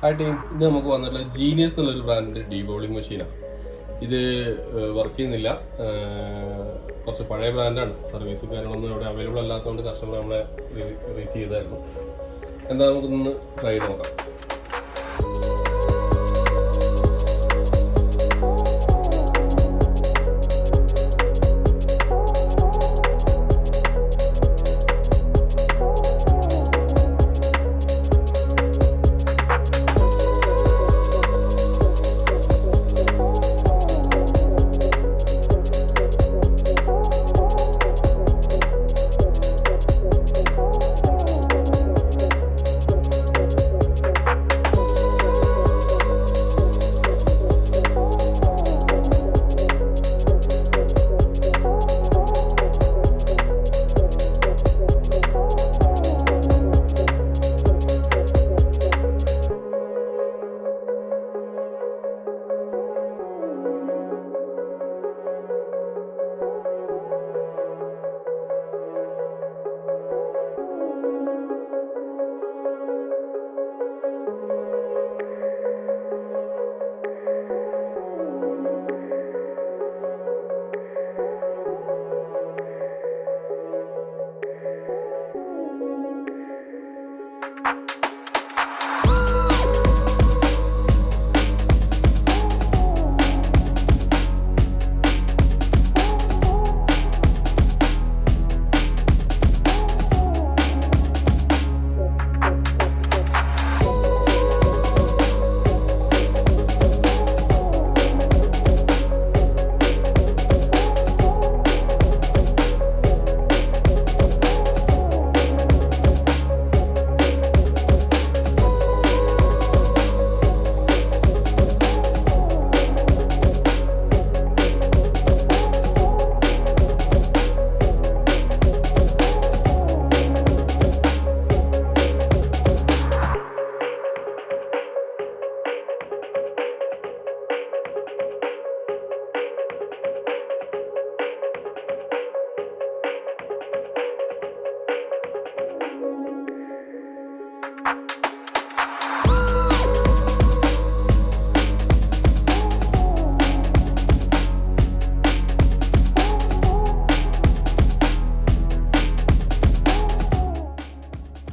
Hi team, ഇത് നമുക്ക് വന്നിട്ടുള്ള ജീനിയസ് എന്നുള്ളൊരു ബ്രാൻഡിൻ്റെ ഡീബോളിംഗ് മെഷീനാണ്. ഇത് വർക്ക് ചെയ്യുന്നില്ല, കുറച്ച് പഴയ ബ്രാൻഡാണ്. സർവീസും കാര്യങ്ങളൊന്നും ഇവിടെ അവൈലബിൾ അല്ലാത്തതുകൊണ്ട് കസ്റ്റമർ നമ്മളെ റീച്ച് ചെയ്തായിരുന്നു. എന്താ നമുക്കൊന്ന് ട്രൈ ചെയ്ത് നോക്കാം.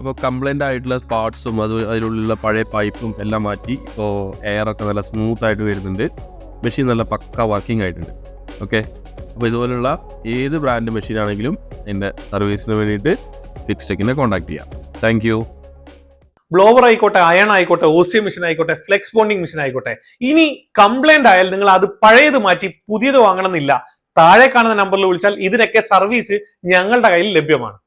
അപ്പോൾ കംപ്ലൈൻ്റ് ആയിട്ടുള്ള പാർട്സും അതിലുള്ള പഴയ പൈപ്പും എല്ലാം മാറ്റി ഇപ്പോൾ എയറൊക്കെ നല്ല സ്മൂത്തായിട്ട് വരുന്നുണ്ട്. മെഷീൻ നല്ല പക്ക വർക്കിംഗ് ആയിട്ടുണ്ട്. ഓക്കെ, അപ്പോൾ ഇതുപോലുള്ള ഏത് ബ്രാൻഡ് മെഷീൻ ആണെങ്കിലും എൻ്റെ സർവീസിന് വേണ്ടിയിട്ട് ഫിക്സ്റ്റെക്കിനെ കോൺടാക്ട് ചെയ്യാം. Thank you. ബ്ലോവർ ആയിക്കോട്ടെ, അയൺ ആയിക്കോട്ടെ, ഓസിയം മെഷീൻ ആയിക്കോട്ടെ, ഫ്ലെക്സ് ബോണ്ടിങ് മെഷീൻ ആയിക്കോട്ടെ, ഇനി കംപ്ലൈന്റ് ആയാൽ നിങ്ങൾ അത് പഴയത് മാറ്റി പുതിയത് വാങ്ങണമെന്നില്ല. താഴെ കാണുന്ന നമ്പറിൽ വിളിച്ചാൽ ഇതിനൊക്കെ സർവീസ് ഞങ്ങളുടെ കയ്യിൽ ലഭ്യമാണ്.